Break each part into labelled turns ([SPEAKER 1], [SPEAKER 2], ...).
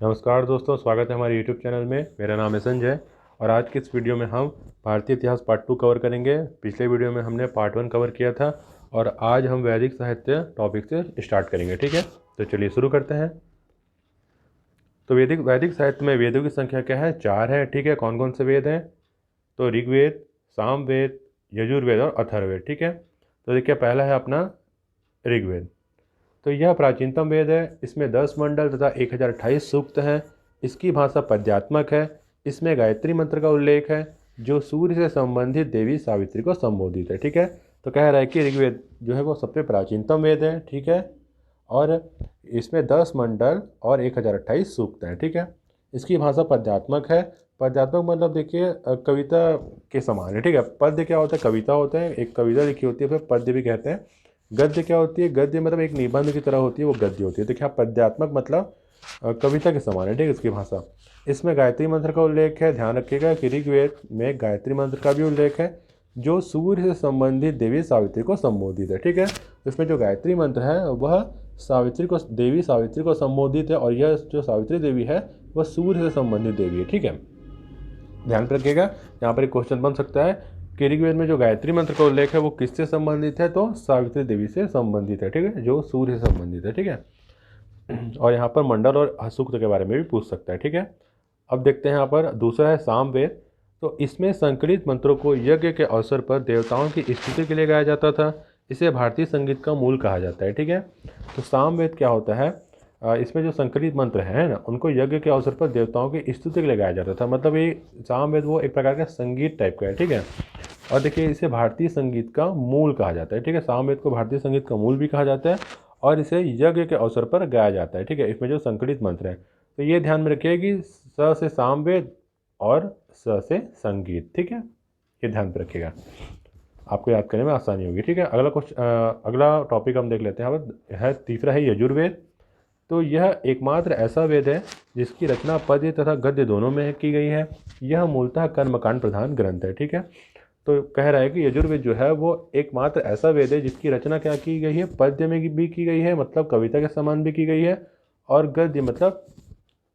[SPEAKER 1] नमस्कार दोस्तों, स्वागत है हमारे YouTube चैनल में। मेरा नाम है संजय और आज की इस वीडियो में हम भारतीय इतिहास पार्ट 2 कवर करेंगे। पिछले वीडियो में हमने पार्ट 1 कवर किया था और आज हम वैदिक साहित्य टॉपिक से स्टार्ट करेंगे। ठीक है, तो चलिए शुरू करते हैं। तो वैदिक साहित्य में वेदों की संख्या क्या है? 4 है। ठीक है, कौन कौन से वेद हैं? तो ऋग्वेद, सामवेद, यजुर्वेद और अथर्ववेद। ठीक है, तो देखिए पहला है अपना ऋग्वेद। तो यह प्राचीनतम वेद है। इसमें 10 मंडल तथा 1028 सूक्त हैं। इसकी भाषा पद्यात्मक है। इसमें गायत्री मंत्र का उल्लेख है जो सूर्य से संबंधित देवी सावित्री को संबोधित है। ठीक है, तो कह रहा है कि ऋग्वेद जो है वो सबसे प्राचीनतम वेद है। ठीक है, और इसमें 10 मंडल और 1028 सूक्त हैं। ठीक है, इसकी भाषा पद्यात्मक है। पद्यात्मक मतलब देखिए कविता के समान है। ठीक है, पद्य क्या होता है? कविता होता है, एक कविता लिखी होती है, फिर पद्य भी कहते हैं। गद्य क्या होती है? गद्य मतलब एक निबंध की तरह होती है, वो गद्य होती है। देखिए आप पद्यात्मक मतलब कविता के समान है। ठीक है, इसकी भाषा। इसमें गायत्री मंत्र का उल्लेख है। ध्यान रखिएगा कि ऋग्वेद में गायत्री मंत्र का भी उल्लेख है जो सूर्य से संबंधित देवी सावित्री को संबोधित है। ठीक है, इसमें जो गायत्री मंत्र है वह देवी सावित्री को संबोधित है और यह जो सावित्री देवी है वह सूर्य से संबंधित देवी है। ठीक है, ध्यान रखिएगा। यहाँ पर एक क्वेश्चन बन सकता है कि ऋग्वेद में जो गायत्री मंत्र का उल्लेख है वो किससे संबंधित है? तो सावित्री देवी से संबंधित है। ठीक है, जो सूर्य से संबंधित है। ठीक है, और यहाँ पर मंडल और सूक्त के बारे में भी पूछ सकता है। ठीक है, अब देखते हैं यहाँ पर दूसरा है सामवेद। तो इसमें संकलित मंत्रों को यज्ञ के अवसर पर देवताओं की स्तुति के लिए गाया जाता था। इसे भारतीय संगीत का मूल कहा जाता है। ठीक है, तो सामवेद क्या होता है? इसमें जो संकलित मंत्र हैं ना उनको यज्ञ के अवसर पर देवताओं की स्तुति के लिए गाया जाता था। मतलब ये सामवेद वो एक प्रकार का संगीत टाइप का है। ठीक है, और देखिए इसे भारतीय संगीत का मूल कहा जाता है। ठीक है, सामवेद को भारतीय संगीत का मूल भी कहा जाता है और इसे यज्ञ के अवसर पर गाया जाता है। ठीक है, इसमें जो संकलित मंत्र है तो ये ध्यान में रखिए कि स से सामवेद और स से संगीत। ठीक है, ये ध्यान पर रखिएगा, आपको याद करने में आसानी होगी। ठीक है, अगला टॉपिक हम देख लेते हैं। यहाँ पर है तीसरा है यजुर्वेद। तो यह एकमात्र ऐसा वेद है जिसकी रचना पद्य तथा गद्य दोनों में की गई है। यह मूलतः कर्मकांड प्रधान ग्रंथ है। ठीक है, तो कह रहा है कि यजुर्वेद जो है वो एकमात्र ऐसा वेद है जिसकी रचना क्या की गई है? पद्य में भी की गई है, मतलब कविता के समान भी की गई है, और गद्य मतलब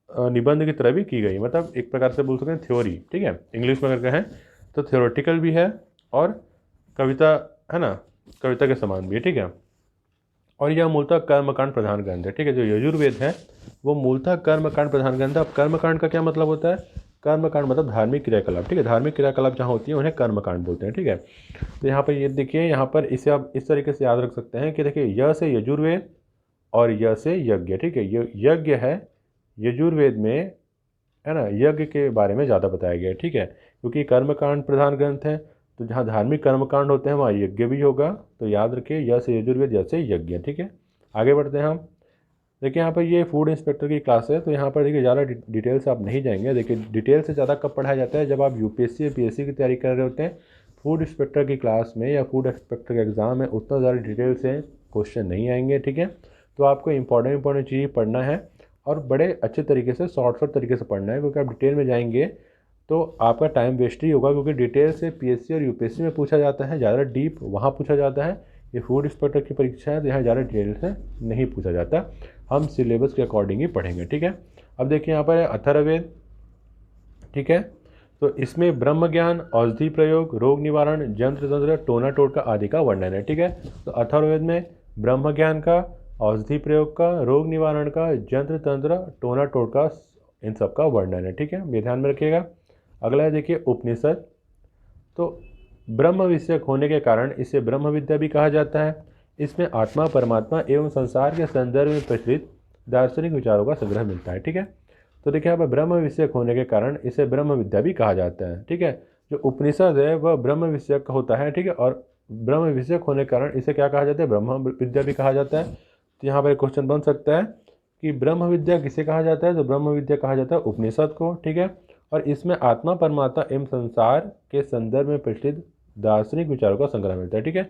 [SPEAKER 1] निबंध की तरह भी की गई, मतलब एक प्रकार से बोल सकते हैं थ्योरी। ठीक है, इंग्लिश में अगर कहें तो थ्योरेटिकल भी है और कविता है ना, कविता के समान भी है। ठीक है, और यह मूलतः कर्मकांड प्रधान ग्रंथ है। ठीक है, जो यजुर्वेद है वो मूलतः कर्मकांड प्रधान ग्रंथ है। अब कर्मकांड का क्या मतलब होता है? कर्मकांड मतलब धार्मिक क्रियाकलाप। ठीक है, धार्मिक क्रियाकलाप जहाँ होती है उन्हें कर्मकांड बोलते हैं। ठीक है, तो यहाँ पर ये देखिए, यहाँ पर इसे आप इस तरीके से याद रख सकते हैं कि देखिए य से यजुर्वेद और य से यज्ञ। ठीक है, ये यज्ञ है यजुर्वेद में, है ना, यज्ञ के बारे में ज़्यादा बताया गया है। ठीक है, क्योंकि कर्मकांड प्रधान ग्रंथ है तो जहाँ धार्मिक कर्मकांड होते हैं वहाँ यज्ञ भी होगा। तो याद रखिए य से यजुर्वेद, य से यज्ञ। ठीक है, आगे बढ़ते हैं हम। देखिए यहाँ पर ये फूड इंस्पेक्टर की क्लास है, तो यहाँ पर देखिए ज़्यादा डिटेल से आप नहीं जाएंगे। देखिए डिटेल से ज़्यादा कब पढ़ाया जाता है? जब आप यूपीएससी या पीएससी की तैयारी कर रहे होते हैं। फूड इंस्पेक्टर की क्लास में या फूड इंस्पेक्टर के एग्ज़ाम में उतना ज़्यादा डिटेल से क्वेश्चन नहीं आएंगे। ठीक है, तो आपको इंपॉर्टेंट चीज़ पढ़ना है और बड़े अच्छे तरीके से शॉर्ट तरीके से पढ़ना है, क्योंकि आप डिटेल में जाएंगे तो आपका टाइम वेस्ट ही होगा। क्योंकि डिटेल से पीएससी और यूपीएससी में पूछा जाता है, ज़्यादा डीप वहाँ पूछा जाता है। ये फूड इंस्पेक्टर की परीक्षा है तो यहाँ ज़्यादा डिटेल से नहीं पूछा जाता। हम सिलेबस के अकॉर्डिंग ही पढ़ेंगे। ठीक है, अब देखिए यहाँ पर है अथर्ववेद। ठीक है, तो इसमें ब्रह्म ज्ञान, औषधि प्रयोग, रोग निवारण, यंत्र तंत्र, टोना टोटका आदि का वर्णन है। ठीक है, तो अथर्ववेद में ब्रह्म ज्ञान का, औषधि प्रयोग का, रोग निवारण का, यंत्र तंत्र, टोना टोटका, इन सब का वर्णन है। ठीक है, ये ध्यान में रखिएगा। अगला है देखिए उपनिषद। तो ब्रह्म विषयक होने के कारण इसे ब्रह्म विद्या भी कहा जाता है। इसमें आत्मा, परमात्मा एवं संसार के संदर्भ में प्रचलित दार्शनिक विचारों का संग्रह मिलता है। ठीक है, तो देखिए यहाँ पर ब्रह्म विषयक होने के कारण इसे ब्रह्म विद्या भी कहा जाता है। ठीक है, जो उपनिषद है वह ब्रह्म विषयक होता है। ठीक है, और ब्रह्म विषयक होने के कारण इसे क्या कहा जाता है? ब्रह्म विद्या भी कहा जाता है। तो यहाँ पर एक क्वेश्चन बन सकता है कि ब्रह्म विद्या किसे कहा जाता है? तो ब्रह्म विद्या कहा जाता है उपनिषद को। ठीक है, और इसमें आत्मा, परमात्मा एवं संसार के संदर्भ में प्रचलित दार्शनिक विचारों का संग्रह मिलता है। ठीक है,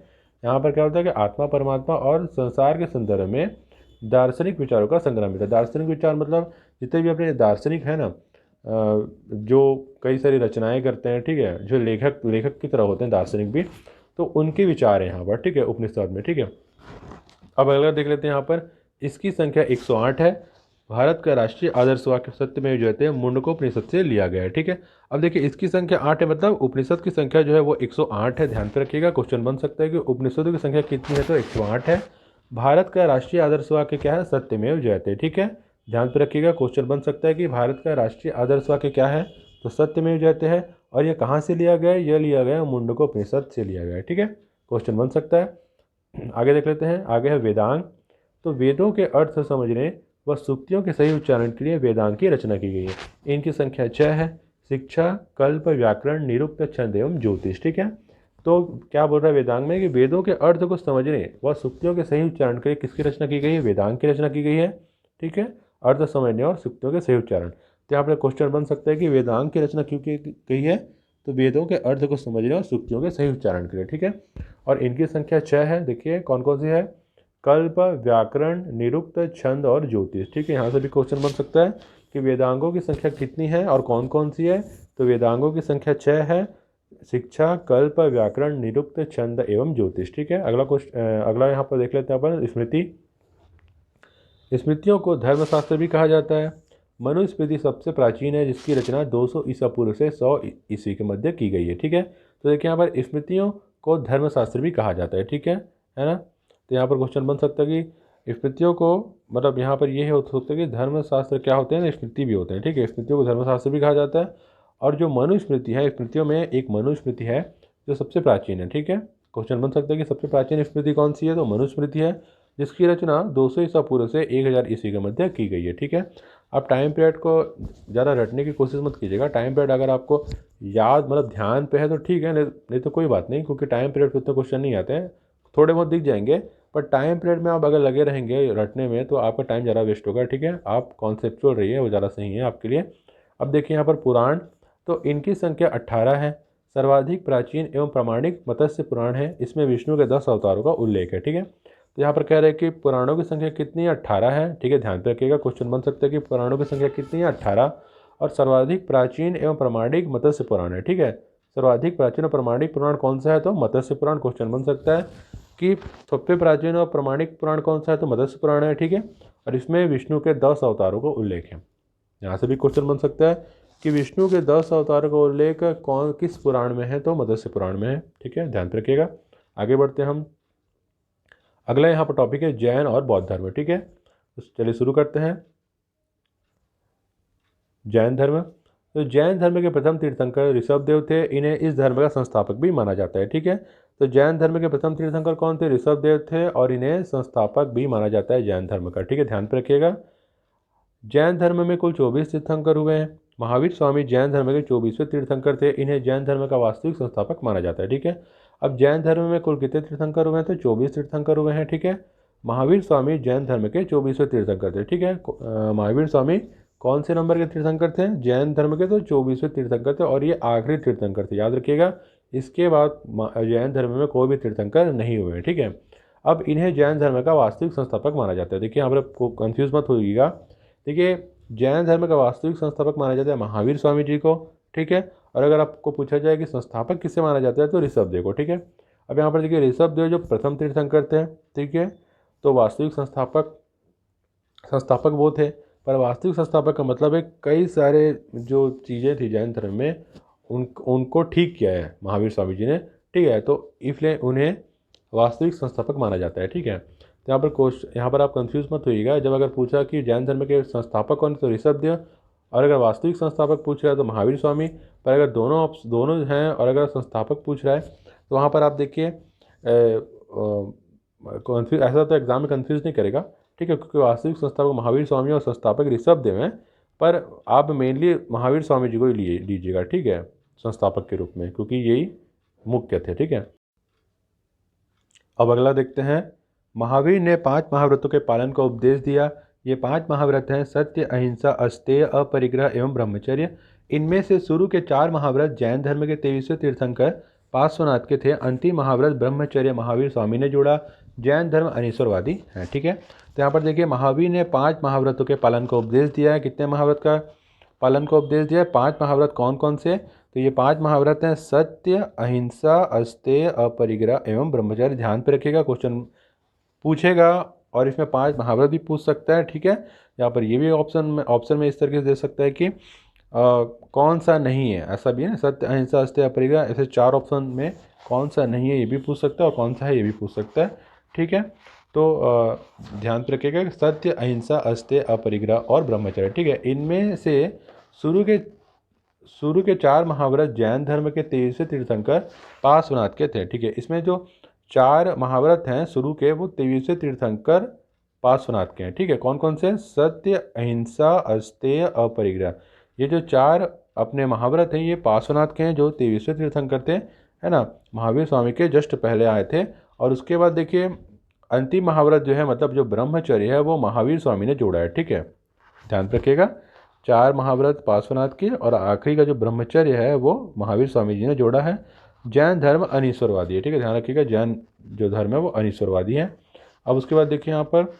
[SPEAKER 1] यहाँ पर क्या होता है कि आत्मा, परमात्मा और संसार के संदर्भ में दार्शनिक विचारों का संग्रह मिलता है। दार्शनिक विचार मतलब जितने भी अपने दार्शनिक है ना, जो कई सारी रचनाएं करते हैं। ठीक है, जो लेखक की तरह होते हैं दार्शनिक भी, तो उनके विचार हैं यहाँ पर। ठीक है, उपनिषद में। ठीक है, अब अगला देख लेते हैं। यहाँ पर इसकी संख्या 108 है। भारत का राष्ट्रीय आदर्श वाक्य सत्यमेव जयते मुंडकोपनिषद से लिया गया है। ठीक है, अब देखिए इसकी संख्या 8 है, मतलब उपनिषद की संख्या जो है वो 108 है। ध्यान पे रखिएगा, क्वेश्चन बन सकता है कि उपनिषदों की संख्या कितनी है, तो 108 है। भारत का राष्ट्रीय आदर्श वाक्य क्या है, सत्यमेव जयते। ठीक है, ध्यान पे रखिएगा, क्वेश्चन बन सकता है कि भारत का राष्ट्रीय आदर्श वाक्य क्या है, तो सत्यमेव जयते है। और ये कहाँ से लिया गया है, यह लिया गया है मुंडकोपनिषद से लिया गया है। ठीक है, क्वेश्चन बन सकता है। आगे देख लेते हैं, आगे है वेदांग। तो वेदों के अर्थ समझने व सूक्तियों के सही उच्चारण के लिए वेदांग की रचना की गई है। इनकी संख्या 6 है। शिक्षा, कल्प, व्याकरण, निरुक्त, छंद एवं ज्योतिष। ठीक है, तो क्या बोल रहा है वेदांग में कि वेदों के अर्थ को समझने व सूक्तियों के सही उच्चारण के लिए किसकी रचना की गई है, वेदांग की रचना की गई है। ठीक है, अर्थ समझने और सूक्तियों के सही उच्चारण। तो यहाँ पर क्वेश्चन बन सकता है कि वेदांग की रचना क्यों की गई है, तो वेदों के अर्थ को समझने और सूक्तियों के सही उच्चारण के लिए। ठीक है, और इनकी संख्या 6 है। देखिए कौन कौन सी है, कल्प, व्याकरण, निरुक्त, छंद और ज्योतिष। ठीक है, यहाँ से भी क्वेश्चन बन सकता है कि वेदांगों की संख्या कितनी है और कौन कौन सी है, तो वेदांगों की संख्या 6 है। शिक्षा, कल्प, व्याकरण, निरुक्त, छंद एवं ज्योतिष। ठीक है, अगला क्वेश्चन, अगला यहाँ पर देख लेते हैं अपन, स्मृति। स्मृतियों को धर्मशास्त्र भी कहा जाता है। मनुस्मृति सबसे प्राचीन है, जिसकी रचना 200 ईसा पूर्व से 100 ईस्वी के मध्य की गई है। ठीक है, तो देखिए यहाँ पर स्मृतियों को धर्मशास्त्र भी कहा जाता है। ठीक है ना, तो यहाँ पर क्वेश्चन बन सकता है कि स्मृतियों को, मतलब यहाँ पर ये हो सकता है कि धर्मशास्त्र क्या होते हैं ना, स्मृति भी होते हैं। ठीक है, स्मृतियों को धर्मशास्त्र भी कहा जाता है। और जो मनुस्मृति है, स्मृतियों में एक मनुस्मृति है जो सबसे प्राचीन है। ठीक है, क्वेश्चन बन सकता है कि सबसे प्राचीन स्मृति कौन सी है, तो मनुस्मृति है, जिसकी रचना 200 ईसा पूर्व से 1000 ईस्वी के मध्य की गई है। ठीक है, आप टाइम पीरियड को ज़्यादा रटने की कोशिश मत कीजिएगा। टाइम पीरियड अगर आपको याद, मतलब ध्यान पे है तो ठीक है, नहीं तो कोई बात नहीं, क्योंकि टाइम पीरियड पे उतने क्वेश्चन नहीं आते हैं, थोड़े बहुत दिख जाएंगे। पर टाइम पीरियड में आप अगर लगे रहेंगे रटने में तो आपका टाइम ज़्यादा वेस्ट होगा। ठीक है, आप कॉन्सेप्चुअल रहिए, वो ज़्यादा सही है आपके लिए। अब देखिए यहाँ पर पुराण, तो इनकी संख्या 18 है। सर्वाधिक प्राचीन एवं प्रामाणिक मत्स्य पुराण है, इसमें विष्णु के 10 अवतारों का उल्लेख है। ठीक है, तो यहाँ पर कह रहे हैं कि पुराणों की संख्या कितनी है, 18 है। ठीक है, ध्यान पे रखिएगा, क्वेश्चन बन सकता है कि पुराणों की संख्या कितनी है, 18। और सर्वाधिक प्राचीन एवं प्रामाणिक मत्स्य पुराण है। ठीक है, सर्वाधिक प्राचीन और प्रामाणिक पुराण कौन सा है, तो मत्स्य पुराण। क्वेश्चन बन सकता है कि सबसे प्राचीन और प्रामाणिक पुराण कौन सा है, तो मत्स्य पुराण है। ठीक है, और इसमें विष्णु के 10 अवतारों का उल्लेख है। यहाँ से भी क्वेश्चन बन सकता है कि विष्णु के 10 अवतारों का उल्लेख कौन किस पुराण में है, तो मत्स्य पुराण में है। ठीक है, ध्यान पे रखिएगा। आगे बढ़ते हैं हम, अगला यहाँ पर टॉपिक है जैन और बौद्ध धर्म। ठीक है, तो चलिए शुरू करते हैं। जैन धर्म, तो जैन धर्म के प्रथम तीर्थंकर ऋषभदेव थे, इन्हें इस धर्म का संस्थापक भी माना जाता है। ठीक है, तो जैन धर्म के प्रथम तीर्थंकर कौन थे, ऋषभदेव थे, और इन्हें संस्थापक भी माना जाता है जैन धर्म का। ठीक है, ध्यान पे रखिएगा। जैन धर्म में कुल 24 तीर्थंकर हुए हैं। महावीर स्वामी जैन धर्म के 24वें तीर्थंकर थे, इन्हें जैन धर्म का वास्तविक संस्थापक माना जाता है। ठीक है, अब जैन धर्म में कुल कितने तीर्थंकर हुए हैं, तो 24 तीर्थंकर हुए हैं। ठीक है, महावीर स्वामी जैन धर्म के 24वें तीर्थंकर थे। ठीक है, महावीर स्वामी कौन से नंबर के तीर्थंकर थे, जैन धर्म के, तो 24वें तीर्थंकर थे, और ये आखिरी तीर्थंकर थे, याद रखिएगा। इसके बाद जैन धर्म में कोई भी तीर्थंकर नहीं हुए। ठीक है, अब इन्हें जैन धर्म का वास्तविक संस्थापक माना जाता है। देखिए यहाँ पर आपको कन्फ्यूज मत होइएगा। देखिए जैन धर्म का वास्तविक संस्थापक माना जाता है महावीर स्वामी जी को। ठीक है, और अगर आपको पूछा जाए कि संस्थापक किससे माना जाता है, तो ऋषभदेव को। ठीक है, अब यहाँ पर देखिए ऋषभदेव जो प्रथम तीर्थंकर थे। ठीक है, तो वास्तविक संस्थापक वो थे, पर वास्तविक संस्थापक का मतलब है कई सारे जो चीज़ें थी जैन धर्म में उनको ठीक किया है महावीर स्वामी जी ने। ठीक है, तो इसलिए उन्हें वास्तविक संस्थापक माना जाता है। ठीक है, तो यहाँ पर आप कंफ्यूज मत होइएगा। जब अगर पूछा कि जैन धर्म के संस्थापक कौन, तो ऋषभदेव, और अगर वास्तविक संस्थापक पूछ रहा है तो महावीर स्वामी। पर अगर दोनों हैं और अगर संस्थापक पूछ रहा है तो वहाँ पर आप देखिए कन्फ्यूज, ऐसा तो एग्जाम में कन्फ्यूज़ नहीं करेगा। ठीक है, क्योंकि वास्तविक संस्थापक महावीर स्वामी और संस्थापक ऋषभदेव हैं, पर आप मेनली महावीर स्वामी जी को ही लीजिएगा। ठीक है, संस्थापक के रूप में, क्योंकि यही मुख्य थे। ठीक है, अब अगला देखते हैं। महावीर ने 5 महाव्रतों के पालन का उपदेश दिया। ये 5 महाव्रत हैं सत्य, अहिंसा, अस्तेय, अपरिग्रह एवं ब्रह्मचर्य। इनमें से शुरू के 4 महाव्रत जैन धर्म के 23वें तीर्थंकर पार्श्वनाथ के थे। अंतिम महाव्रत ब्रह्मचर्य महावीर स्वामी ने जोड़ा। जैन धर्म अनीश्वरवादी है। ठीक है, तो यहाँ पर देखिए महावीर ने 5 महाव्रतों के पालन का उपदेश दिया है। कितने महाव्रत का पालन का उपदेश दिया है, 5 महाव्रत कौन कौन से, तो ये 5 महाव्रत हैं सत्य, अहिंसा, अस्तेय, अपरिग्रह एवं ब्रह्मचर्य। ध्यान पे रखिएगा, क्वेश्चन पूछेगा और इसमें 5 महाभारत भी पूछ सकता है। ठीक है, यहाँ पर ये भी ऑप्शन में इस तरीके से दे सकता है कि कौन सा नहीं है, ऐसा भी है ना, सत्य अहिंसा अस्तेय अपरिग्रह, ऐसे 4 ऑप्शन में कौन सा नहीं है ये भी पूछ सकता है और कौन सा है ये भी पूछ सकता है। ठीक है, तो ध्यान पे रखिएगा कि सत्य अहिंसा अस्तेय अपरिग्रह और ब्रह्मचर्य। ठीक है, इनमें से शुरू के 4 महाभारत जैन धर्म के 23वें तीर्थंकर पार्श्वनाथ के थे। ठीक है, इसमें जो 4 महाभारत हैं शुरू के, वो 23वें तीर्थंकर पार्श्वनाथ के हैं। ठीक है, कौन कौन से? सत्य अहिंसा अस्तेय अपरिग्रह, ये जो 4 अपने महाभारत हैं ये पार्श्वनाथ के हैं जो 23वें तीर्थंकर थे, है ना, महावीर स्वामी के जस्ट पहले आए थे। और उसके बाद देखिए अंतिम महाभारत जो है, मतलब जो ब्रह्मचर्य है, वो महावीर स्वामी ने जोड़ा है। ठीक है, ध्यान रखिएगा, 4 महाभारत पार्श्वनाथ के और आखिरी का जो ब्रह्मचर्य है वो महावीर स्वामी जी ने जोड़ा है। जैन धर्म अनीश्वरवादी है। ठीक है, ध्यान रखिएगा, जैन जो धर्म है वो अनीश्वरवादी है। अब उसके बाद देखिए यहाँ पर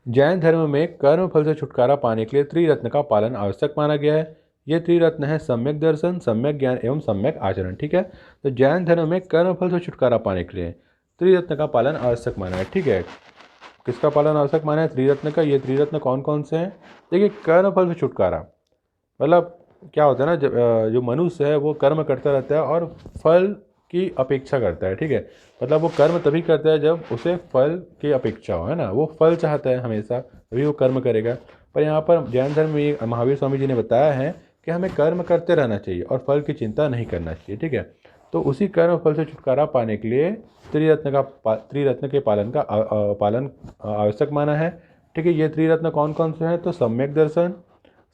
[SPEAKER 1] जैन धर्म में कर्म फल से छुटकारा पाने के लिए त्रिरत्न का पालन आवश्यक माना गया है। ये त्रिरत्न है सम्यक दर्शन, सम्यक ज्ञान एवं सम्यक आचरण। ठीक है, तो जैन धर्म में कर्म फल से छुटकारा पाने के लिए त्रिरत्न का पालन आवश्यक माना है। ठीक है, किसका पालन आवश्यक माना है? त्रिरत्न का। ये त्रिरत्न कौन कौन से हैं? देखिए, कर्म फल से छुटकारा मतलब क्या होता है ना, जो मनुष्य है वो कर्म करता रहता है और फल की अपेक्षा करता है। ठीक है, मतलब वो कर्म तभी करता है जब उसे फल की अपेक्षा हो, है ना, वो फल चाहता है हमेशा, तभी वो कर्म करेगा। पर यहाँ पर जैन धर्म में महावीर स्वामी जी ने बताया है कि हमें कर्म करते रहना चाहिए और फल की चिंता नहीं करना चाहिए। ठीक है, तो उसी कर्म फल से छुटकारा पाने के लिए त्रिरत्न के पालन आवश्यक माना है। ठीक है, ये त्रिरत्न कौन कौन से हैं? तो सम्यक दर्शन,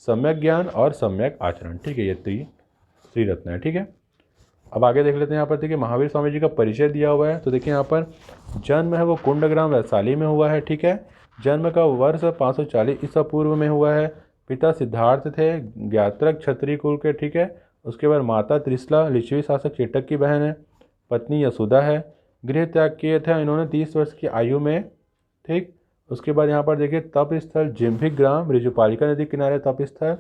[SPEAKER 1] सम्यक ज्ञान और सम्यक आचरण। ठीक है, ये त्रिरत्न है। ठीक है, अब आगे देख लेते हैं। यहाँ पर देखिए महावीर स्वामी जी का परिचय दिया हुआ है। तो देखिए यहाँ पर जन्म है वो कुंडग्राम वैशाली में हुआ है। ठीक है, जन्म का वर्ष 540 ईसा पूर्व में हुआ है। पिता सिद्धार्थ थे, ज्ञात्रक क्षत्रिय कुल के। ठीक है, उसके बाद माता त्रिशला लिच्छवी शासक चेटक की बहन है। पत्नी यशोदा है। गृह त्याग किए थे इन्होंने 30 वर्ष की आयु में। ठीक, उसके बाद यहाँ पर देखिए तप स्थल जिम्भिक ग्राम, ऋजुपालिका नदी किनारे तप स्थल।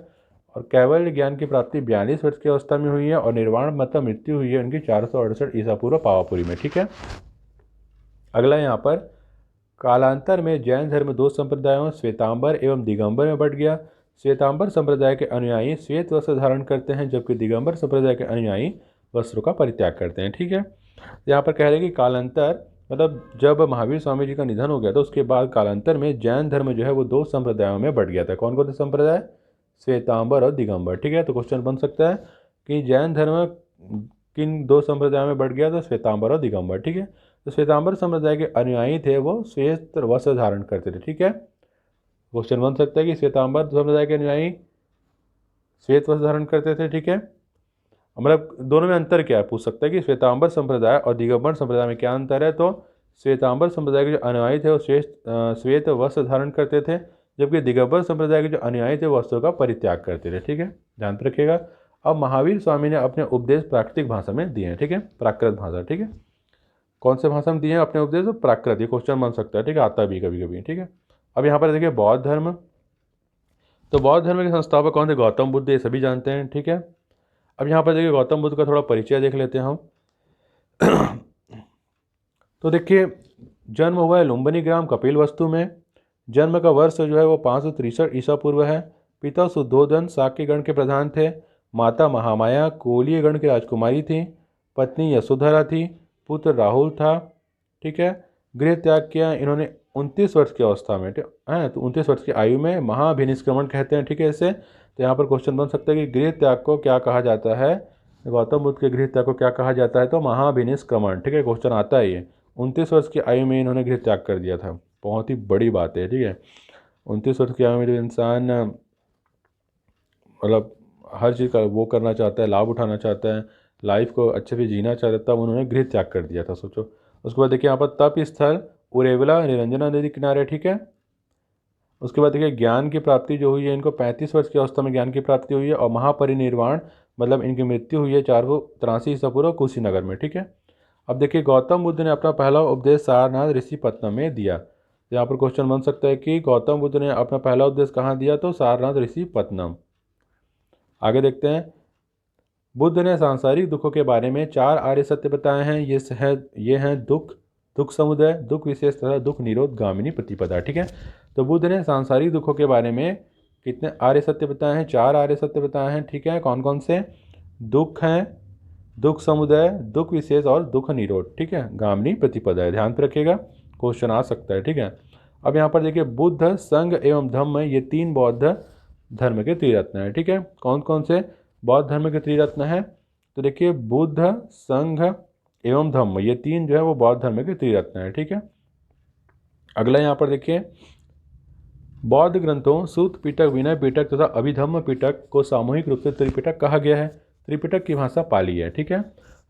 [SPEAKER 1] और कैवल्य ज्ञान की प्राप्ति 42 वर्ष की अवस्था में हुई है और निर्वाण मतलब मृत्यु हुई है उनकी 468 ईसा पूर्व पावापुरी में। ठीक है, अगला यहाँ पर कालांतर में जैन धर्म 2 संप्रदायों श्वेतांबर एवं दिगंबर में बंट गया। श्वेतांबर संप्रदाय के अनुयायी श्वेत वस्त्र धारण करते हैं जबकि दिगंबर संप्रदाय के अनुयायी वस्त्रों का परित्याग करते हैं। ठीक है, यहाँ पर कह रहे हैं कि कालांतर मतलब जब महावीर स्वामी जी का निधन हो गया तो उसके बाद कालांतर में जैन धर्म जो है वो 2 संप्रदायों में बंट गया था। कौन कौन से संप्रदाय? श्वेतांबर और दिगंबर। ठीक है, तो क्वेश्चन बन सकता है कि जैन धर्म किन 2 संप्रदायों में बढ़ गया? तो श्वेतांबर और दिगंबर। ठीक है, तो श्वेतांबर संप्रदाय के अनुयायी थे वो श्वेत वस्त्र धारण करते थे। ठीक है, क्वेश्चन बन सकता है कि श्वेतांबर संप्रदाय के अनुयायी श्वेत वस्त्र धारण करते थे। ठीक है, मतलब दोनों में अंतर क्या है पूछ सकता है कि श्वेतांबर संप्रदाय और दिगंबर संप्रदाय में क्या अंतर है। तो श्वेतांबर संप्रदाय के जो अनुयायी थे वो श्वेत वस्त्र धारण करते थे जबकि दिगंबर संप्रदाय के जो अनुयायी थे वस्त्रों का परित्याग करते थे। ठीक है, ध्यान रखिएगा। अब महावीर स्वामी ने अपने उपदेश प्राकृतिक भाषा में दिए हैं। ठीक है, प्राकृत भाषा। ठीक है, कौन से भाषा में दिए हैं अपने उपदेश? प्राकृत। ये क्वेश्चन बन सकता है। ठीक है, आता भी कभी कभी। ठीक है, अब यहाँ पर देखिए बौद्ध धर्म। तो बौद्ध धर्म के संस्थापक कौन थे? गौतम बुद्ध, ये सभी जानते हैं। ठीक है, अब यहाँ पर देखिए गौतम बुद्ध का थोड़ा परिचय देख लेते हैं हम। तो देखिए जन्म हुआ है लुम्बिनी ग्राम कपिलवस्तु में। जन्म का वर्ष जो है वो 563 ईसा पूर्व है। पिता शुद्धोधन शाक्य गण के प्रधान थे। माता महामाया कोलीय गण की राजकुमारी थी। पत्नी यशोधरा थी। पुत्र राहुल था। ठीक है, गृह त्याग किया इन्होंने 29 वर्ष की अवस्था में है, तो 29 वर्ष की आयु में महाभिनिष्क्रमण कहते हैं। ठीक है, इसे तो यहाँ पर क्वेश्चन बन सकता है कि गृह त्याग को क्या कहा जाता है? गौतम बुद्ध के गृह त्याग को क्या कहा जाता है? तो महाभिनिष्क्रमण। ठीक है, क्वेश्चन आता है ये 29 वर्ष की आयु में इन्होंने गृह त्याग कर दिया था। बहुत ही बड़ी बात है। ठीक है, 29 वर्ष की आयु में जो इंसान मतलब हर चीज़ का वो करना चाहता है, लाभ उठाना चाहता है, लाइफ को अच्छे से जीना चाहता है, तब उन्होंने गृह त्याग कर दिया था। सोचो। उसके बाद देखिए यहाँ पर तप स्थल उरेवला निरंजना नदी किनारे। ठीक है, उसके बाद देखिए ज्ञान की प्राप्ति जो हुई है इनको 35 वर्ष की अवस्था में ज्ञान की प्राप्ति हुई है और महापरिनिर्वाण मतलब इनकी मृत्यु हुई है 483 ईसा पूर्व कुशीनगर में। ठीक है, अब देखिए गौतम बुद्ध ने अपना पहला उपदेश सारनाथ ऋषिपत्तनम में दिया। यहाँ पर क्वेश्चन बन सकता है कि गौतम बुद्ध ने अपना पहला उपदेश कहाँ दिया? तो सारनाथ ऋषिपत्तनम। आगे देखते हैं। बुद्ध ने सांसारिक दुखों के बारे में 4 आर्य सत्य बताए हैं। ये हैं दुख, दुख समुदय, दुख विशेष तथा दुख निरोध गामिनी प्रतिपदा। ठीक है, तो बुद्ध ने सांसारिक दुखों के बारे में कितने आर्य सत्य बताए हैं? 4 आर्य सत्य बताए हैं। ठीक है, कौन कौन से? दुख हैं, दुख समुदय, दुख विशेष और दुख निरोध। ठीक है, गामिनी प्रतिपदा है, ध्यान पे रखिएगा, क्वेश्चन आ सकता है। ठीक है, अब यहाँ पर देखिए बुद्ध, संघ एवं धम्म, ये 3 बौद्ध धर्म के त्रिरत्न है। ठीक है, कौन कौन से बौद्ध धर्म के त्रिरत्न है? तो देखिए बुद्ध, संघ एवं धम्म, ये 3 जो है वो बौद्ध धर्म के त्रिरत्न है। ठीक है, अगला यहाँ पर देखिए बौद्ध ग्रंथों सूत पिटक, विनय पिटक तथा अभिधम्म पिटक को सामूहिक रूप से त्रिपिटक कहा गया है। त्रिपिटक की भाषा पाली है। ठीक है,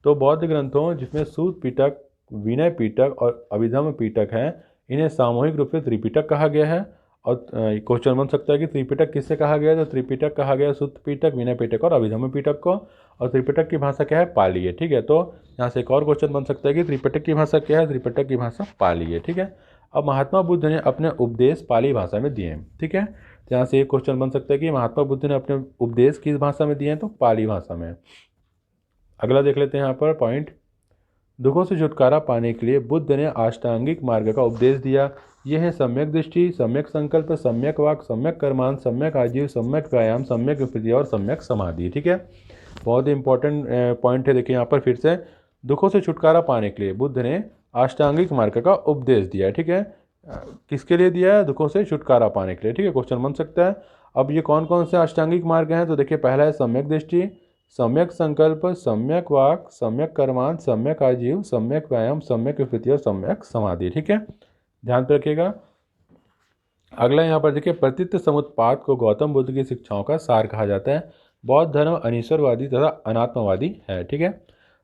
[SPEAKER 1] तो बौद्ध ग्रंथों जिसमें सूत पिटक, विनय पिटक और अभिधम्म पिटक है, इन्हें सामूहिक रूप से त्रिपिटक कहा गया है। और क्वेश्चन बन सकता है कि त्रिपिटक किससे कहा गया है? तो त्रिपिटक कहा गया सूत पिटक, विनय पिटक और अभिधम्म पिटक को, और त्रिपिटक की भाषा क्या है? पाली है। ठीक है, तो यहाँ से एक और क्वेश्चन बन सकता है कि त्रिपिटक की भाषा क्या है? त्रिपिटक की भाषा पाली है। ठीक है, अब महात्मा बुद्ध ने अपने उपदेश पाली भाषा में दिए हैं। ठीक है, तो यहाँ से एक क्वेश्चन बन सकता है कि महात्मा बुद्ध ने अपने उपदेश किस भाषा में दिए हैं? तो पाली भाषा में। अगला देख लेते हैं यहाँ पर पॉइंट, दुखों से छुटकारा पाने के लिए बुद्ध ने अष्टांगिक मार्ग का उपदेश दिया। यह है सम्यक दृष्टि, सम्यक संकल्प, सम्यक वाक, सम्यक कर्मान, सम्यक आजीव, सम्यक व्यायाम, सम्यक विपत्ति और सम्यक समाधि। ठीक है, बहुत ही इंपॉर्टेंट पॉइंट है। देखिए यहाँ पर फिर से दुखों से छुटकारा पाने के लिए बुद्ध ने अष्टांगिक मार्ग का उपदेश दिया है। ठीक है, किसके लिए दिया है? दुखों से छुटकारा पाने के लिए। ठीक है, क्वेश्चन बन सकता है। अब ये कौन कौन से अष्टांगिक मार्ग हैं? तो देखिए पहला है सम्यक दृष्टि, सम्यक संकल्प, सम्यक वाक, सम्यक कर्मान, सम्यक आजीव, सम्यक व्यायाम, सम्यक विपत्ति और सम्यक समाधि। ठीक है, ध्यान पे रखिएगा। अगला यहाँ पर देखिए प्रतीत समुत्पाद को गौतम बुद्ध की शिक्षाओं का सार कहा जाता है। बौद्ध धर्म अनीश्वरवादी तथा अनात्मवादी है। ठीक है,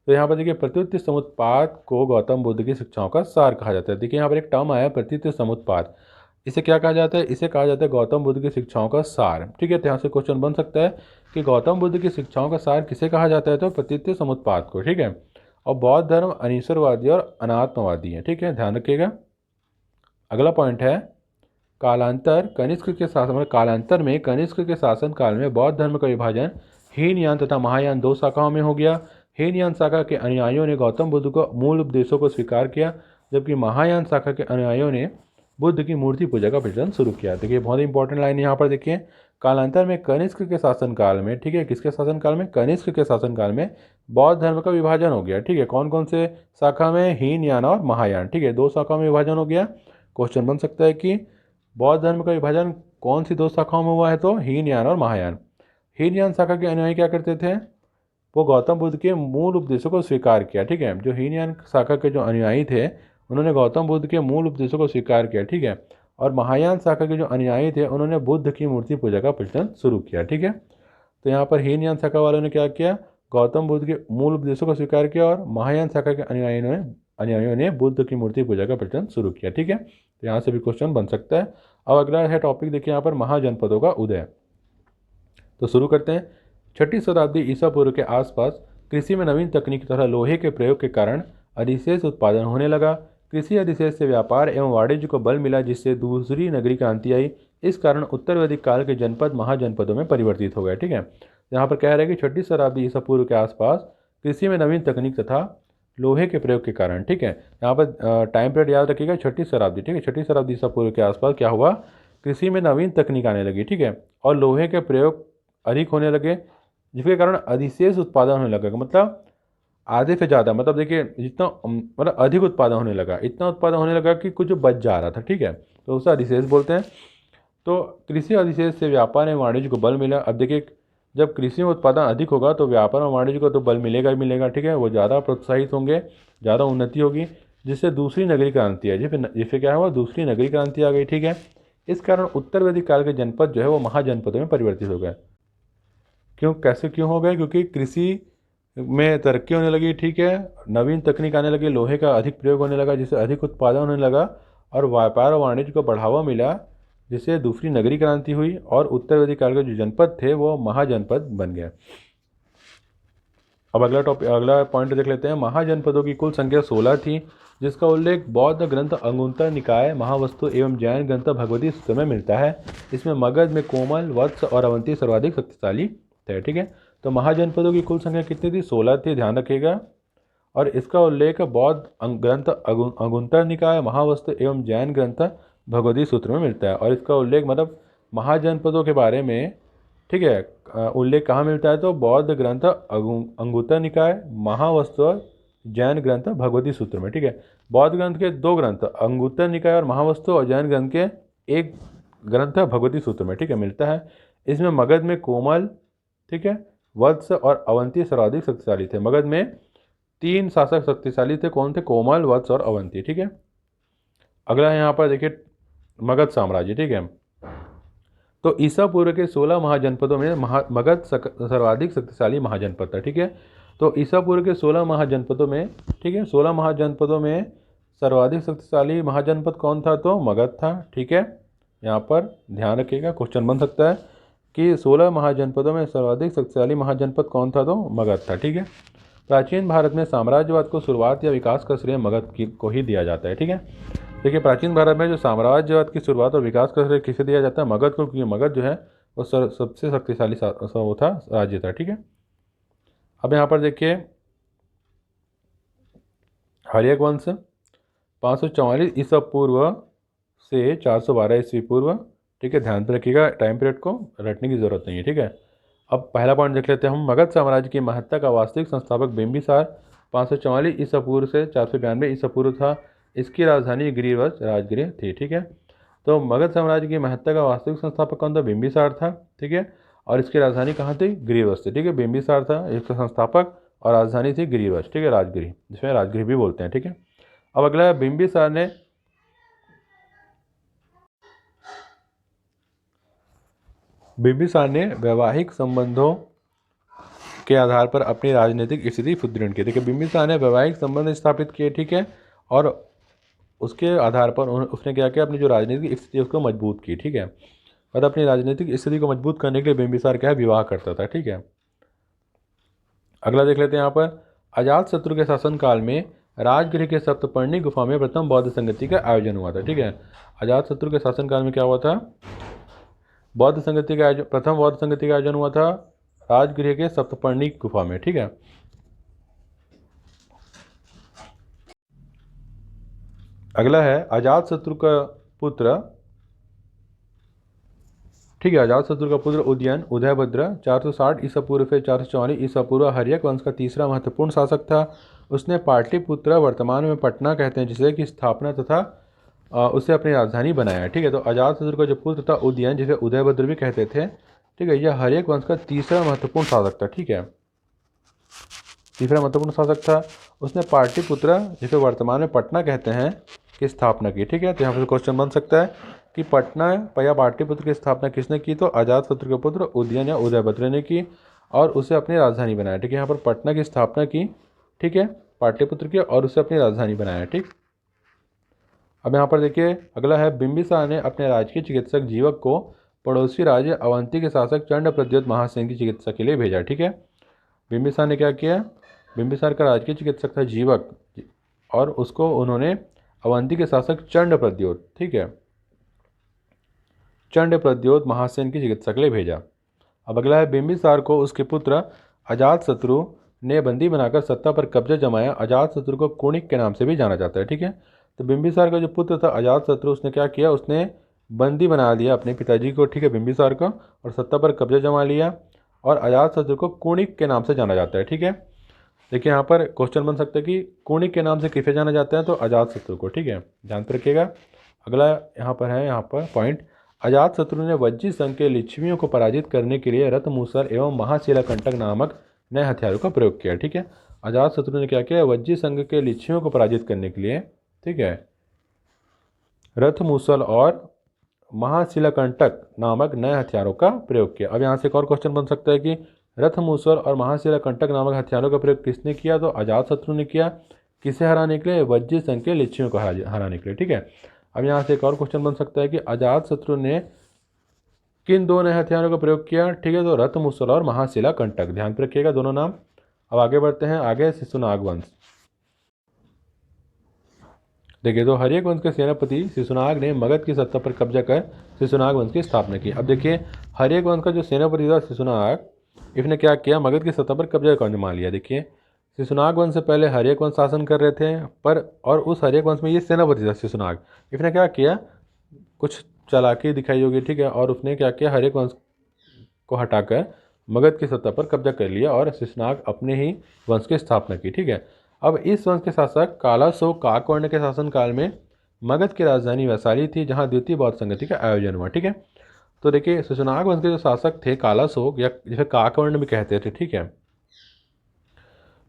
[SPEAKER 1] तो यहाँ पर देखिए प्रतीत समुत्पाद को गौतम बुद्ध की शिक्षाओं का सार कहा जाता है। देखिए यहाँ पर एक टर्म आया प्रतीत समुत्पाद, इसे क्या कहा जाता है? इसे कहा जाता है गौतम बुद्ध की शिक्षाओं का सार। ठीक है, तो यहाँ से क्वेश्चन बन सकता है कि गौतम बुद्ध की शिक्षाओं का सार किसे कहा जाता है? तो प्रतीत समुत्पाद को। ठीक है, और बौद्ध धर्म अनीश्वरवादी और अनात्मवादी है। ठीक है, ध्यान रखिएगा। अगला पॉइंट है कालांतर कनिष्क के शासन, कालांतर में कनिष्क के शासन काल में बौद्ध धर्म का विभाजन हीनयान तथा महायान 2 शाखाओं में हो गया। हीनयान शाखा के अनुयायियों ने गौतम बुद्ध को मूल उपदेशों को स्वीकार किया, जबकि महायान शाखा के अनुयायियों ने बुद्ध की मूर्ति पूजा का प्रचलन शुरू किया। देखिए बहुत इंपॉर्टेंट लाइन यहाँ पर देखिए, कालांतर में कनिष्क के शासनकाल में, ठीक है, किसके शासनकाल में? कनिष्क के शासनकाल में बौद्ध धर्म का विभाजन हो गया। ठीक है, कौन कौन से शाखा में? हीनयान और महायान। ठीक है, 2 शाखाओं में विभाजन हो गया। क्वेश्चन बन सकता है कि बौद्ध धर्म का विभाजन कौन सी 2 शाखाओं में हुआ है? तो हीनयान और महायान। हीनयान शाखा के अनुयायी क्या करते थे? वो गौतम बुद्ध के मूल उपदेशों को स्वीकार किया। ठीक है, जो हीनयान शाखा के जो अनुयायी थे उन्होंने गौतम बुद्ध के मूल उपदेशों को स्वीकार किया। ठीक है, और महायान शाखा के जो अनुयायी थे उन्होंने बुद्ध की मूर्ति पूजा का प्रचलन शुरू किया। ठीक है, तो यहाँ पर हीनयान शाखा वालों ने क्या किया? गौतम बुद्ध के मूल उपदेशों को स्वीकार किया, और महायान शाखा के अनुयायियों ने बुद्ध की मूर्ति पूजा का प्रचलन शुरू किया। ठीक है, तो यहाँ से भी क्वेश्चन बन सकता है। अब अगला है टॉपिक देखिए यहाँ पर महाजनपदों का उदय। तो शुरू करते हैं। 6ठी शताब्दी ईसा पूर्व के आसपास कृषि में नवीन तकनीक तथा लोहे के प्रयोग के कारण अधिशेष उत्पादन होने लगा। कृषि अधिशेष से व्यापार एवं वाणिज्य को बल मिला, जिससे दूसरी नगरी क्रांति आई। इस कारण उत्तर वैदिक काल के जनपद महाजनपदों में परिवर्तित हो गए। ठीक है, यहाँ पर कह रहे हैं कि 6ठी शताब्दी ईसा पूर्व के आसपास कृषि में नवीन तकनीक तथा लोहे के प्रयोग के कारण, ठीक है, यहाँ पर टाइम पीरियड याद रखिएगा 6ठी शताब्दी। ठीक है, 6ठी शताब्दी ईसा पूर्व के आसपास क्या हुआ? कृषि में नवीन तकनीक आने लगी। ठीक है, और लोहे के प्रयोग अधिक होने लगे, जिसके कारण अधिशेष उत्पादन होने लगा। मतलब आधे से ज़्यादा, मतलब देखिए जितना मतलब अधिक उत्पादन होने लगा, इतना उत्पादन होने लगा कि कुछ बच जा रहा था। ठीक है, तो उसे अधिशेष बोलते हैं। तो कृषि अधिशेष से व्यापार एवं वाणिज्य को बल मिला। अब देखिए जब कृषि में उत्पादन अधिक होगा तो व्यापार और वाणिज्य को तो बल मिलेगा ही मिलेगा। ठीक है, वो ज़्यादा प्रोत्साहित होंगे, ज़्यादा उन्नति होगी, जिससे दूसरी नगरी क्रांति है। जिससे क्या हुआ? दूसरी नगरी क्रांति आ गई। ठीक है, इस कारण उत्तर वैदिक काल के जनपद जो है वो महाजनपदों में परिवर्तित हो गए। क्यों हो गए? क्योंकि कृषि में तरक्की होने लगी। ठीक है, नवीन तकनीक आने लगी, लोहे का अधिक प्रयोग होने लगा, जिससे अधिक उत्पादन होने लगा, और व्यापार और वाणिज्य को बढ़ावा मिला, जिससे दूसरी नगरी क्रांति हुई, और उत्तर वैदिक काल के जो जनपद थे वो महाजनपद बन गए। अब अगला पॉइंट देख लेते हैं। महाजनपदों की कुल संख्या 16 थी, जिसका उल्लेख बौद्ध ग्रंथ अंगुत्तर निकाय, महावस्तु एवं जैन ग्रंथ भगवती सूत्र में मिलता है। इसमें मगध में कोमल, वत्स और अवंती सर्वाधिक शक्तिशाली थे। ठीक है, तो महाजनपदों की कुल संख्या कितनी थी? 16 थी, ध्यान रखिएगा। और इसका उल्लेख बौद्ध ग्रंथ अगुंतर निकाय, महावस्तु एवं जैन ग्रंथ भगवती सूत्र में मिलता है। और इसका उल्लेख मतलब महाजनपदों के बारे में, ठीक है, उल्लेख कहाँ मिलता है तो बौद्ध ग्रंथ अंगुत्तर निकाय, महावस्तु और जैन ग्रंथ भगवती सूत्र में। ठीक है, बौद्ध ग्रंथ के 2 ग्रंथ अंगुत्तर निकाय और महावस्तु, और जैन ग्रंथ के 1 ग्रंथ भगवती सूत्र में, ठीक है, मिलता है। इसमें मगध में कोमल, ठीक है, वत्स और अवंती सर्वाधिक शक्तिशाली थे। मगध में 3 शासक शक्तिशाली थे, कौन थे? कोमल, वत्स और अवंती। ठीक है, अगला यहाँ पर देखिए मगध साम्राज्य। ठीक है, तो ईसा पूर्व के 16 महाजनपदों में मगध सर्वाधिक शक्तिशाली महाजनपद था। ठीक है, तो ईसा पूर्व के 16 महाजनपदों में, ठीक है, 16 महाजनपदों में सर्वाधिक शक्तिशाली महाजनपद कौन था? तो मगध था। ठीक है, यहाँ पर ध्यान रखिएगा, क्वेश्चन बन सकता है कि 16 महाजनपदों में सर्वाधिक शक्तिशाली महाजनपद कौन था? तो मगध था। ठीक है, प्राचीन भारत में साम्राज्यवाद को शुरुआत या विकास का श्रेय मगध को ही दिया जाता है। ठीक है, देखिए प्राचीन भारत में जो साम्राज्यवाद की शुरुआत और विकास का श्रेय किसे दिया जाता है? मगध को, क्योंकि मगध जो है वो सबसे शक्तिशाली वो था, राज्य था। ठीक है, अब यहाँ पर देखिए हर्यक वंश 544 ईसा पूर्व से 412 ईस्वी पूर्व। ठीक है, ध्यान पर रखिएगा, टाइम पीरियड को रटने की जरूरत नहीं है। ठीक है, अब पहला पॉइंट देख लेते हैं हम। मगध साम्राज्य की महत्ता का वास्तविक संस्थापक बिंबिसार 544 ईसा पूर्व से 492 ईसा पूर्व था। इसकी राजधानी गिरिवश राजगृह थी। ठीक है, तो मगध साम्राज्य की महत्ता का वास्तविक संस्थापक कौन था? बिंबिसार था। ठीक है, और इसकी राजधानी कहाँ थी? गिरिवश थी। ठीक है, बिंबिसार था इसका संस्थापक और राजधानी थी गिरिवश। ठीक है, राजगृह, जिसमें राजगृह भी बोलते हैं। ठीक है, अब अगला है बिंबिसार ने वैवाहिक संबंधों के आधार पर अपनी राजनीतिक स्थिति सुदृढ़ की। देखिए बिंबिसार ने वैवाहिक संबंध स्थापित किए। ठीक है, और उसके आधार पर उसने क्या किया? अपनी जो राजनीतिक स्थिति उसको मजबूत की। ठीक है, और अपनी राजनीतिक स्थिति को मजबूत करने के लिए बिंबिसार क्या है? विवाह करता था। ठीक है, अगला देख लेते हैं यहाँ पर। अजातशत्रु के शासनकाल में राजगृह के सप्तपर्णी गुफा में प्रथम बौद्ध संगति का आयोजन हुआ था। ठीक है, अजातशत्रु के शासनकाल में क्या हुआ था? बौद्ध संगति का आयोजन, प्रथम बौद्ध संगति का आयोजन हुआ था राजगृह के सप्तपर्णी गुफा में। ठीक है, अगला है अजातशत्रु का पुत्र, ठीक है, अजातशत्रु का पुत्र उदयन उदयभद्र 460 ईसा पूर्व से 444 ईसा पूर्व हर्यक वंश का तीसरा महत्वपूर्ण शासक था। उसने पाटलिपुत्र, वर्तमान में पटना कहते हैं जिसे, की स्थापना तथा उसे अपनी राजधानी बनाया। ठीक है, तो अजातशत्रु का जो पुत्र था उदयन, जिसे उदयभद्र भी कहते थे, ठीक है, यह हर्यक वंश का तीसरा महत्वपूर्ण शासक था। ठीक है, तीसरा महत्वपूर्ण शासक था। उसने पाटलिपुत्र, जिसे वर्तमान में पटना कहते हैं, की स्थापना की। ठीक है, तो यहाँ पर क्वेश्चन बन सकता है कि पटना या पाटलिपुत्र की स्थापना किसने की? तो अजातशत्रु के पुत्र उदयन या उदयभद्र ने की, और उसे अपनी राजधानी बनाया। ठीक है, यहाँ पर पटना की स्थापना की, ठीक है, पाटलिपुत्र की, और उसे अपनी राजधानी बनाया। ठीक, अब यहाँ पर देखिए अगला है बिंबिसार ने अपने राजकीय चिकित्सक जीवक को पड़ोसी राज्य अवंती के शासक चंड प्रद्योत महासेन की चिकित्सा के लिए भेजा। ठीक है, बिंबिसार ने क्या किया? बिंबिसार का राजकीय चिकित्सक था जीवक, और उसको उन्होंने अवंती के शासक चंड प्रद्योत, ठीक है, चंड प्रद्योत महासेन की चिकित्सा के लिए भेजा। अब अगला है बिंबिसार को उसके पुत्र अजातशत्रु ने बंदी बनाकर सत्ता पर कब्जा जमाया। अजातशत्रु को कुणिक के नाम से भी जाना जाता है। ठीक है, तो बिंबिसार का जो पुत्र था अजातशत्रु, उसने क्या किया? उसने बंदी बना दिया अपने पिताजी को, ठीक है, बिंबिसार को, और सत्ता पर कब्जा जमा लिया, और अजातशत्रु को कुणिक के नाम से जाना जाता है। ठीक है, देखिए यहाँ पर क्वेश्चन बन सकता है कि कुणिक के नाम से किसे जाना जाता है? तो अजातशत्रु को। ठीक है, ध्यान पर रखिएगा। अगला यहाँ पर है, यहाँ पर पॉइंट, अजातशत्रु ने वज्जी संघ के लिच्छवियों को पराजित करने के लिए रथमूसल एवं महाशिलाकंटक नामक नए हथियारों का प्रयोग किया। ठीक है, अजातशत्रु ने क्या किया? वज्जी संघ के लिच्छवियों को पराजित करने के लिए, ठीक है, रथमूसल और महाशिलाकंटक नामक नए हथियारों का प्रयोग किया। अब यहाँ से एक और क्वेश्चन बन सकता है कि रथमूसल और महाशिलाकंटक नामक हथियारों का प्रयोग किसने किया? तो अजातशत्रु ने किया। किसे हराने के लिए? वज्जी संघ के लिच्छवियों को हराने के लिए। ठीक है, अब यहाँ से एक और क्वेश्चन बन सकता है कि अजातशत्रु ने किन 2 नए हथियारों का प्रयोग किया? ठीक है, तो रथमूसल और महाशिलाकंटक, ध्यान पर रखिएगा दोनों नाम। अब आगे बढ़ते हैं, आगे शिशुनाग वंश। देखिए, तो हर्यक वंश के सेनापति शिशुनाग ने मगध की सत्ता पर कब्जा कर शिशुनाग वंश की स्थापना की। अब देखिए हर्यक वंश का जो सेनापति था शिशुनाग, इसने क्या किया? मगध की सत्ता पर कब्जा कर जमा लिया। देखिए शिशुनाग वंश से पहले हर्यक वंश शासन कर रहे थे, पर और उस हर्यक वंश में ये सेनापति था शिशुनाग। इसने क्या किया, कुछ चालाकी दिखाई होगी, ठीक है, और उसने क्या किया, हर्यक वंश को हटाकर मगध की सत्ता पर कब्जा कर लिया और शिशुनाग अपने ही वंश की स्थापना की, ठीक है। अब इस वंश के शासक कालाशोक काकवर्ण के शासनकाल में मगध की राजधानी वैशाली थी, जहां द्वितीय बौद्ध संगति का आयोजन हुआ, ठीक है। तो देखिए शिशुनाग वंश के जो शासक थे कालाशोक या जिसे काकवर्ण भी कहते थे, ठीक है,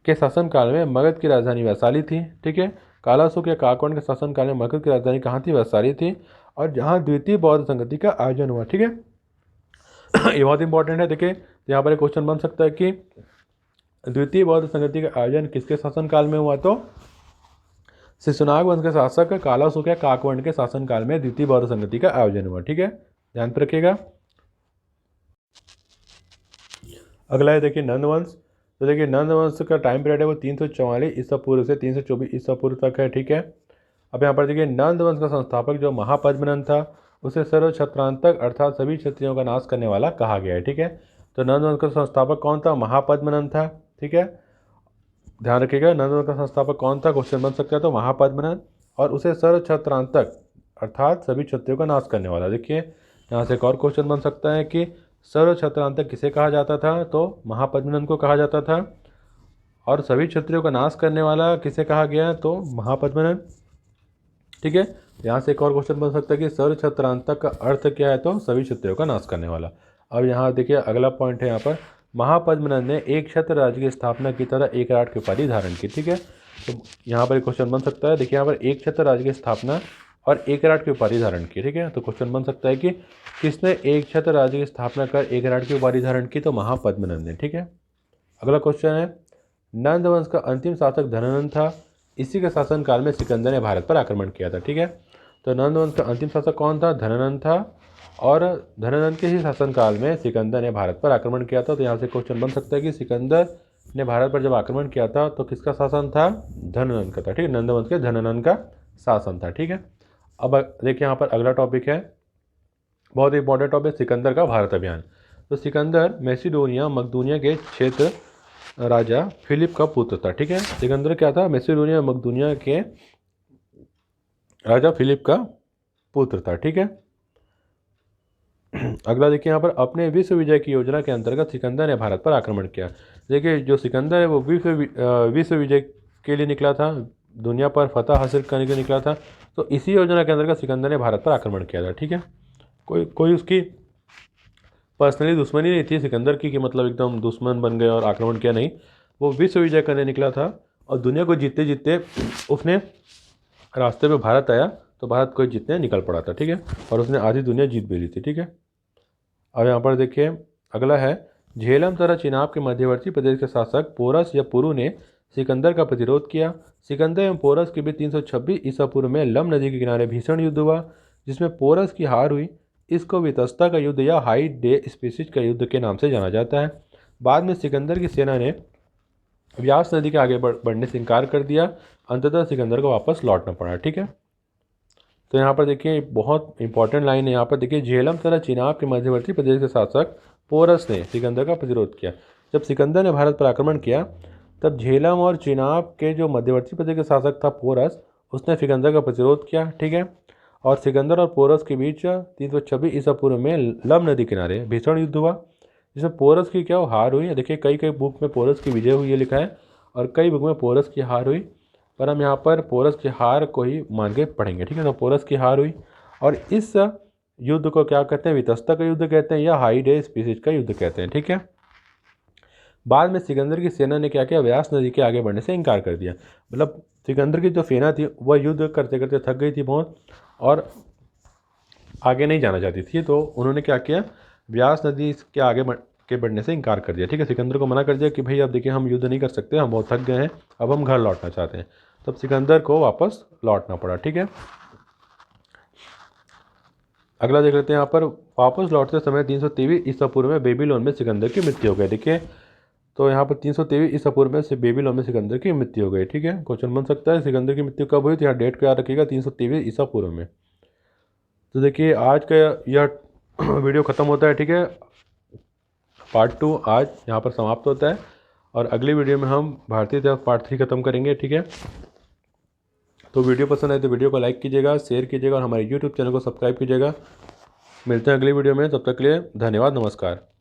[SPEAKER 1] के शासनकाल में मगध की राजधानी वैशाली थी, ठीक है। कालाशोक या काकवर्ण के शासनकाल में मगध की राजधानी कहाँ थी, वैशाली थी, और जहाँ द्वितीय बौद्ध संगति का आयोजन हुआ, ठीक है। ये बहुत इंपॉर्टेंट है। देखिए यहाँ पर एक क्वेश्चन बन सकता है कि द्वितीय बौद्ध संगति का आयोजन किसके शासनकाल में हुआ, तो शिशुनाग वंश के शासक कालाशोक या काकवर्ण के शासनकाल में द्वितीय बौद्ध संगति का आयोजन हुआ, ठीक है, ध्यान पर रखिएगा। अगला है देखिए नंद वंश। तो देखिए नंद वंश का टाइम पीरियड है वो 344 ईसा पूर्व से 324 ईसा पूर्व तक है, ठीक है। अब यहाँ पर देखिए नंद वंश का संस्थापक जो महापद्मनंद था उसे सर्व क्षत्रांतक अर्थात सभी क्षत्रियों का नाश करने वाला कहा गया है, ठीक है। तो नंद वंश का संस्थापक कौन था, महापद्मनंद था, ठीक है, ध्यान रखिएगा। नंद वंश का संस्थापक कौन था, क्वेश्चन बन सकता है, तो महापद्मनंद, और उसे सर्व क्षत्रांतक अर्थात सभी क्षत्रियों का नाश करने वाला। देखिए यहाँ से एक और क्वेश्चन बन सकता है कि सर्व क्षत्रांतक किसे कहा जाता था, तो महापद्मनंद को कहा जाता था, और सभी क्षत्रियों का नाश करने वाला किसे कहा गया, तो महापद्मनंद, ठीक है। यहाँ से एक और क्वेश्चन बन सकता है कि सर्व क्षत्रांतक का अर्थ क्या है, तो सभी क्षत्रियों का नाश करने वाला। अब यहाँ देखिए अगला पॉइंट है, यहाँ पर महापद्मनंद ने एक क्षत्र राज्य की स्थापना की तरह एक राट की उपाधि धारण की, ठीक है। तो यहाँ पर एक क्वेश्चन बन सकता है, देखिए यहाँ पर एक क्षत्र राज्य की स्थापना और एक राट की उपाधि धारण की, ठीक है। तो क्वेश्चन बन सकता है कि किसने एक क्षत्र राज्य की स्थापना कर एक राट की उपाधि धारण की, तो महापद्मनंद ने, ठीक है। अगला क्वेश्चन है नंद वंश का अंतिम शासक धनानंद था, इसी के शासनकाल में सिकंदर ने भारत पर आक्रमण किया था, ठीक है। तो नंद वंश का अंतिम शासक कौन था, धनानंद था, और धनानंद के ही शासनकाल में सिकंदर ने भारत पर आक्रमण किया था। तो यहाँ से क्वेश्चन बन सकता है कि सिकंदर ने भारत पर जब आक्रमण किया था तो किसका शासन था, धनानंद का था, ठीक है, नंद वंश के धनानंद का शासन था, ठीक है। अब देखिए यहाँ पर अगला टॉपिक है, बहुत इंपॉर्टेंट टॉपिक, सिकंदर का भारत अभियान। तो सिकंदर मैसिडोनिया मकदूनिया के क्षेत्र राजा फिलिप का पुत्र था, ठीक है। सिकंदर क्या था, मैसिडोनिया मकदूनिया के राजा फिलिप का पुत्र था, ठीक है। अगला देखिए यहाँ पर अपने विश्व विजय की योजना के अंतर्गत सिकंदर ने भारत पर आक्रमण किया। देखिए जो सिकंदर है वो विश्व विजय के लिए निकला था, दुनिया पर फतह हासिल करने के लिए निकला था। तो इसी योजना के अंतर्गत सिकंदर ने भारत पर आक्रमण किया था, ठीक है। कोई उसकी पर्सनली दुश्मनी नहीं थी सिकंदर की कि मतलब एकदम दुश्मन बन गए और आक्रमण किया, नहीं, वो विश्व विजय करने निकला था और दुनिया को जीतते जीतते उसने रास्ते में भारत आया तो भारत को जीतने निकल पड़ा था, ठीक है, और उसने आधी दुनिया जीत भी ली थी, ठीक है। अब यहाँ पर देखिए अगला है झेलम तथा चिनाब के मध्यवर्ती प्रदेश के शासक पोरस या पुरु ने सिकंदर का प्रतिरोध किया। सिकंदर एवं पोरस के बीच 326 ईसा पूर्व में लम नदी के किनारे भीषण युद्ध हुआ, जिसमें पोरस की हार हुई। इसको वितस्ता का युद्ध या हाई डे स्पीसीज का युद्ध के नाम से जाना जाता है। बाद में सिकंदर की सेना ने व्यास नदी के आगे बढ़ने से इनकार कर दिया, अंततः सिकंदर को वापस लौटना पड़ा, ठीक है। तो यहाँ पर देखिए बहुत इंपॉर्टेंट लाइन है, यहाँ पर देखिए झेलम तथा चिनाब के मध्यवर्ती प्रदेश के शासक पोरस ने सिकंदर का प्रतिरोध किया। जब सिकंदर ने भारत पर आक्रमण किया तब झेलम और चिनाब के जो मध्यवर्ती प्रदेश के शासक था पोरस, उसने सिकंदर का प्रतिरोध किया, ठीक है। और सिकंदर और पोरस के बीच 326 ईसा पूर्व में लम नदी किनारे भीषण युद्ध हुआ, जिसमें पोरस की क्या हार हुई। देखिए कई बुक में पोरस की विजय हुई है लिखा है और कई बुक में पोरस की हार हुई, पर हम यहाँ पर पोरस की हार को ही मान के पढ़ेंगे, ठीक है। तो पोरस की हार हुई और इस युद्ध को क्या कहते हैं, वितस्ता का युद्ध कहते हैं या हाई डे स्पीसीज का युद्ध कहते हैं, ठीक है। बाद में सिकंदर की सेना ने क्या किया, व्यास नदी के आगे बढ़ने से इनकार कर दिया। मतलब सिकंदर की जो सेना थी वह युद्ध करते करते थक गई थी बहुत और आगे नहीं जाना चाहती थी, तो उन्होंने क्या किया, व्यास नदी के आगे बढ़ने से इनकार कर दिया, ठीक है। सिकंदर को मना कर दिया कि भाई अब देखिए हम युद्ध नहीं कर सकते, हम बहुत थक गए हैं, अब हम घर लौटना चाहते हैं। तब सिकंदर को वापस लौटना पड़ा, ठीक है। अगला देख लेते हैं, यहाँ पर वापस लौटते समय 323 ईसा पूर्व में बेबीलोन में सिकंदर की मृत्यु हो गई। देखिए तो यहाँ पर 323 ईसा पूर्व में से बेबीलोन में सिकंदर की मृत्यु हो गई, ठीक है। क्वेश्चन बन सकता है सिकंदर की मृत्यु कब हुई, तो यहाँ डेट को याद रखिएगा 323 ईसा पूर्व में। तो देखिए आज का यह वीडियो ख़त्म होता है, ठीक है। पार्ट 2 आज यहाँ पर समाप्त होता है और अगली वीडियो में हम भारतीय इतिहास पार्ट 3 खत्म करेंगे, ठीक है। तो वीडियो पसंद आए तो वीडियो को लाइक कीजिएगा, शेयर कीजिएगा और हमारे यूट्यूब चैनल को सब्सक्राइब कीजिएगा। मिलते हैं अगली वीडियो में, तब तक के लिए धन्यवाद, नमस्कार।